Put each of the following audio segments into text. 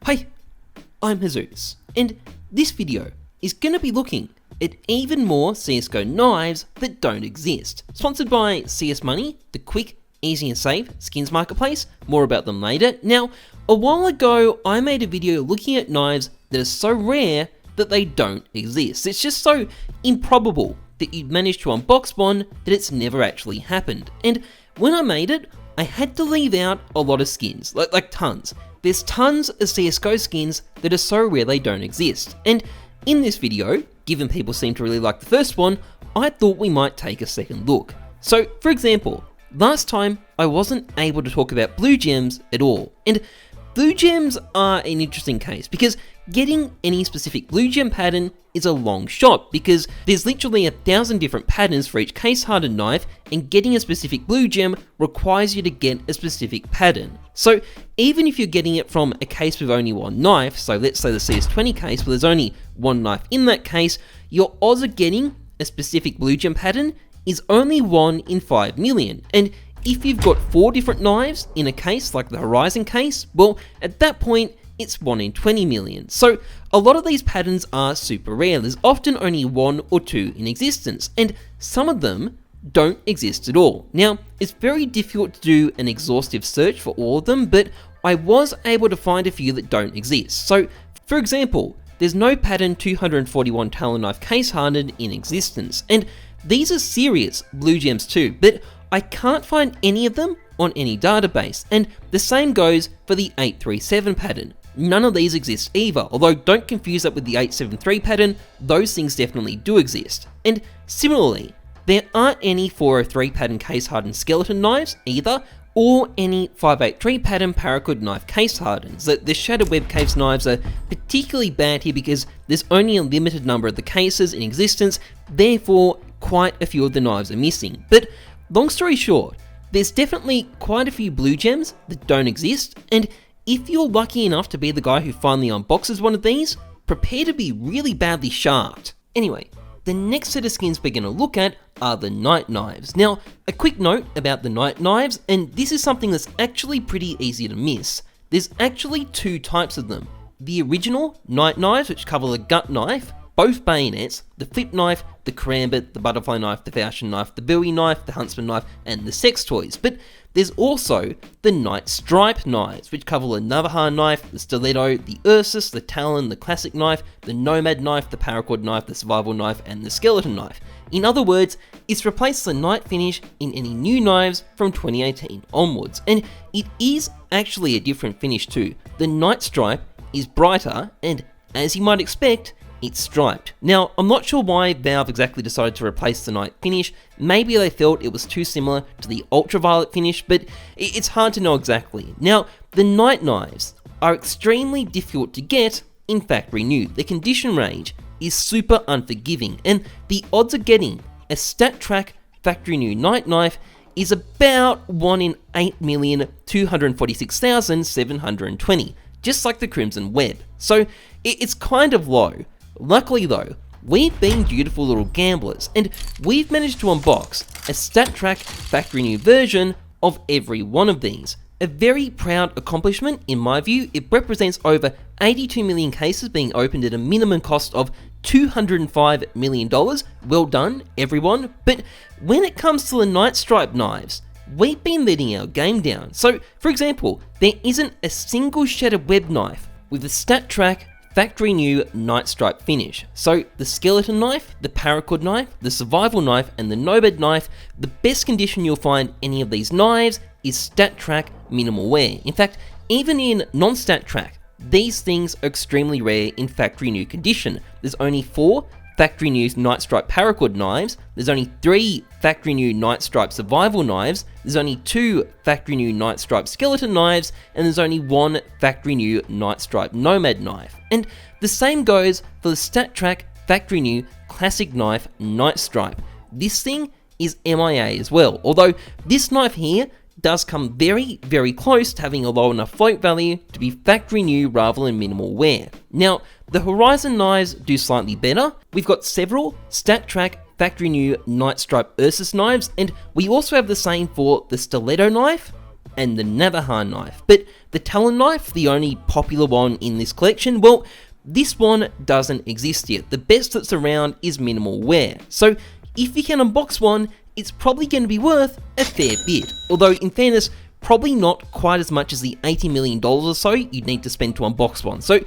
Hi, I'm Heyzeus, and this video is going to be looking at even more CSGO knives that don't exist. Sponsored by CS Money, the quick, easy and safe skins marketplace. More about them later. Now, a while ago I made a video looking at knives that are so rare that they don't exist. It's just so improbable that you'd manage to unbox one that it's never actually happened. And when I made it, I had to leave out a lot of skins, like tons. There's tons of CSGO skins that are so rare they don't exist. And in this video, given people seem to really like the first one, I thought we might take a second look. So, for example, last time I wasn't able to talk about blue gems at all. And blue gems are an interesting case because getting any specific blue gem pattern is a long shot because there's literally 1,000 different patterns for each case hardened knife, and getting a specific blue gem requires you to get a specific pattern. So even if you're getting it from a case with only one knife, so let's say the CS20 case where there's only one knife in that case, your odds of getting a specific blue gem pattern is only 1 in 5 million. And if you've got 4 different knives in a case like the Horizon case, well, at that point, it's 1 in 20 million. So a lot of these patterns are super rare. There's often only 1 or 2 in existence, and some of them don't exist at all. Now, it's very difficult to do an exhaustive search for all of them, but I was able to find a few that don't exist. So, for example, there's no pattern 241 Talon knife case hardened in existence, and these are serious blue gems too, but I can't find any of them on any database, and the same goes for the 837 pattern. None of these exist either, although don't confuse that with the 873 pattern, those things definitely do exist. And similarly, there aren't any 403 pattern case hardened skeleton knives either, or any 583 pattern paracord knife case hardens. The Shattered Web Caves knives are particularly bad here because there's only a limited number of the cases in existence, therefore quite a few of the knives are missing. But long story short, there's definitely quite a few blue gems that don't exist, and if you're lucky enough to be the guy who finally unboxes one of these, prepare to be really badly sharked. Anyway, the next set of skins we're going to look at are the night knives. Now, a quick note about the night knives, and this is something that's actually pretty easy to miss. There's actually 2 types of them. The original night knives, which cover the gut knife, both bayonets, the flip knife, the karambit, the butterfly knife, the falchion knife, the bowie knife, the huntsman knife, and the sex toys. But there's also the night stripe knives, which cover the Navajar knife, the stiletto, the Ursus, the Talon, the classic knife, the nomad knife, the paracord knife, the survival knife, and the skeleton knife. In other words, it's replaced the night finish in any new knives from 2018 onwards. And it is actually a different finish too. The night stripe is brighter, and as you might expect, it's striped. Now, I'm not sure why Valve exactly decided to replace the night finish. Maybe they felt it was too similar to the ultraviolet finish, but it's hard to know exactly. Now, the night knives are extremely difficult to get in factory new. The condition range is super unforgiving, and the odds of getting a StatTrak factory new night knife is about 1 in 8,246,720, just like the Crimson Web. So it's kind of low. Luckily though, we've been dutiful little gamblers, and we've managed to unbox a StatTrak factory new version of every one of these. A very proud accomplishment in my view. It represents over 82 million cases being opened at a minimum cost of $205 million. Well done, everyone. But when it comes to the night stripe knives, we've been letting our game down. So, for example, there isn't a single Shattered Web knife with a StatTrak factory new night stripe finish. So the skeleton knife, the paracord knife, the survival knife, and the nomad knife, the best condition you'll find any of these knives is StatTrak minimal wear. In fact, even in non-StatTrak, these things are extremely rare in factory new condition. There's only 4 factory new night stripe paracord knives, there's only 3 factory new night stripe survival knives, there's only 2 factory new night stripe skeleton knives, and there's only 1 factory new night stripe nomad knife. And the same goes for the StatTrak factory new classic knife night stripe. This thing is MIA as well, although this knife here does come very, very close to having a low enough float value to be factory new rather than minimal wear. Now, the Horizon knives do slightly better. We've got several StatTrak factory new Night Stripe Ursus knives, and we also have the same for the Stiletto knife and the Navajo knife, but the Talon knife, the only popular one in this collection, well, this one doesn't exist yet. The best that's around is minimal wear, so if you can unbox one, it's probably going to be worth a fair bit, although in fairness, probably not quite as much as the $80 million or so you'd need to spend to unbox one, so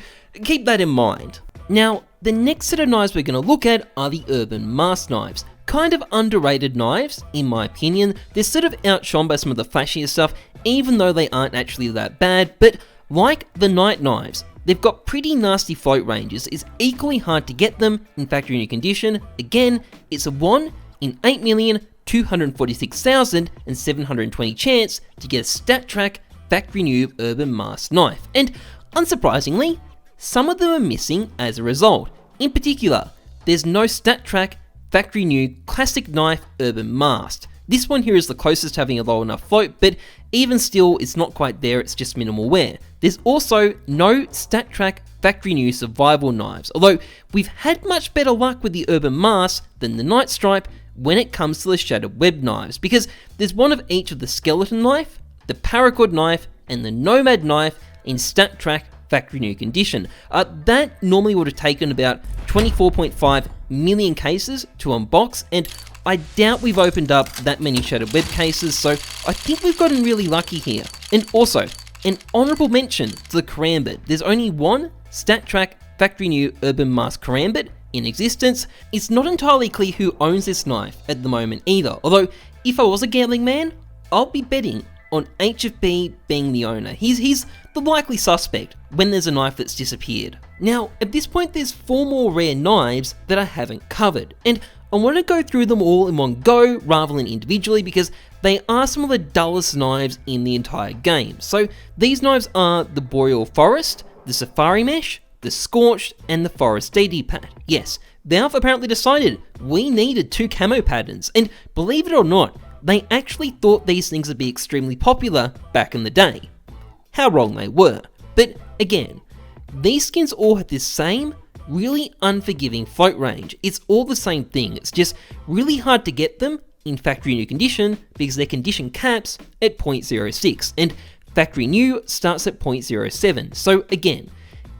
keep that in mind. Now, the next set of knives we're going to look at are the Urban Mask knives. Kind of underrated knives, in my opinion. They're sort of outshone by some of the flashier stuff, even though they aren't actually that bad, but like the Knight knives, they've got pretty nasty float ranges. It's equally hard to get them in factory new condition. Again, it's a 1 in 8,246,720 chance to get a StatTrak factory new Urban Mask knife, and unsurprisingly, some of them are missing as a result. In particular, there's no StatTrak factory new classic knife Urban Mask. This one here is the closest to having a low enough float, but even still, it's not quite there, it's just minimal wear. There's also no StatTrak factory new survival knives, although we've had much better luck with the Urban Mask than the Night Stripe when it comes to the Shattered Web knives, because there's one of each of the Skeleton knife, the Paracord knife, and the Nomad knife in StatTrak factory new condition. That normally would have taken about 24.5 million cases to unbox, and I doubt we've opened up that many Shattered Web cases, so I think we've gotten really lucky here. And also, an honourable mention to the Karambit. There's only one StatTrak factory new Urban Mask Karambit in existence. It's not entirely clear who owns this knife at the moment either, although if I was a gambling man, I'll be betting on HFB being the owner. He's the likely suspect when there's a knife that's disappeared. Now, at this point, there's 4 more rare knives that I haven't covered, and I want to go through them all in one go rather than individually because they are some of the dullest knives in the entire game. So these knives are the Boreal Forest, the Safari Mesh, the Scorched, and the Forest DD Pad. Yes, Valve apparently decided we needed 2 camo patterns, and believe it or not, they actually thought these things would be extremely popular back in the day. How wrong they were. But again, these skins all have this same really unforgiving float range. It's all the same thing, it's just really hard to get them in factory new condition because their condition caps at 0.06 and factory new starts at 0.07. So again,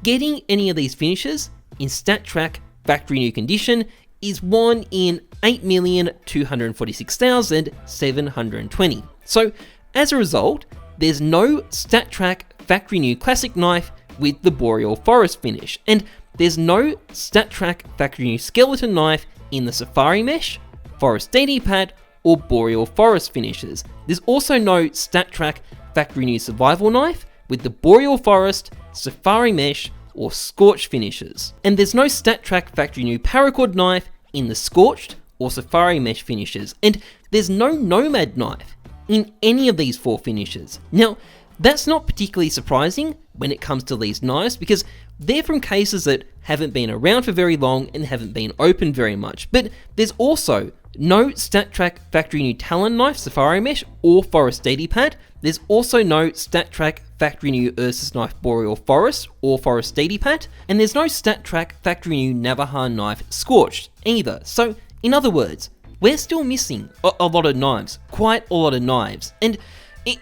getting any of these finishes in StatTrak factory new condition is 1 in 8,246,720. So as a result, there's no StatTrak factory new classic knife with the Boreal Forest finish, and there's no StatTrak factory new skeleton knife in the Safari Mesh, Forest DD Pad, or Boreal Forest finishes. There's also no StatTrak factory new survival knife with the Boreal Forest, Safari Mesh, or Scorched finishes. And there's no StatTrak factory new Paracord knife in the Scorched or Safari Mesh finishes, and there's no Nomad knife in any of these 4 finishes. Now, that's not particularly surprising when it comes to these knives because they're from cases that haven't been around for very long and haven't been opened very much, but there's also no StatTrak factory new Talon knife, Safari Mesh, or Forest DD Pad. There's also no StatTrak factory new Ursus knife, Boreal Forest, or Forest DD Pad, and there's no StatTrak factory new Navajo knife, Scorched, either. So, in other words, we're still missing a lot of knives, quite a lot of knives, and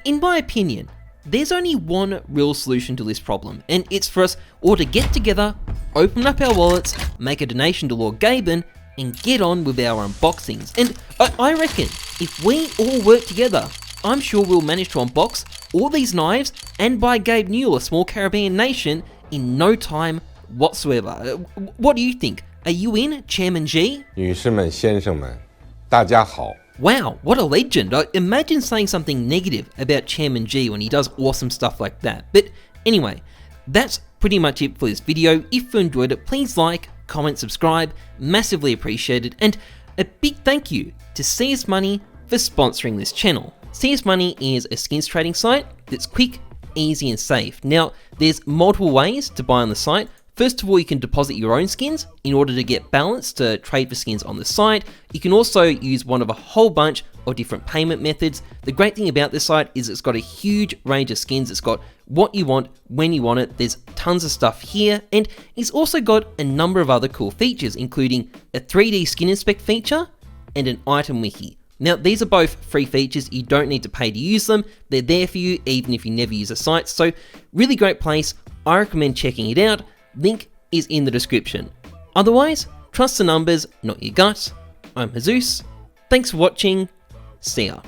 in my opinion, there's only one real solution to this problem, and it's for us all to get together, open up our wallets, make a donation to Lord Gaben, and get on with our unboxings. And I reckon, if we all work together, I'm sure we'll manage to unbox all these knives and buy Gabe Newell a small Caribbean nation in no time whatsoever. What do you think? Are you in, Chairman G? 女士们,先生们,大家好. Wow, what a legend. Imagine saying something negative about Chairman G when he does awesome stuff like that. But anyway, that's pretty much it for this video. If you enjoyed it, please like, comment, subscribe, massively appreciated, and a big thank you to CS Money for sponsoring this channel. CS Money is a skins trading site that's quick, easy, and safe. Now, there's multiple ways to buy on the site. First of all, you can deposit your own skins in order to get balance to trade for skins on the site. You can also use one of a whole bunch of different payment methods. The great thing about this site is it's got a huge range of skins. It's got what you want, when you want it. There's tons of stuff here, and it's also got a number of other cool features, including a 3D skin inspect feature and an item wiki. Now, these are both free features, you don't need to pay to use them, they're there for you even if you never use a site, so really great place, I recommend checking it out, link is in the description. Otherwise, trust the numbers, not your gut. I'm Heyzeus, thanks for watching, see ya.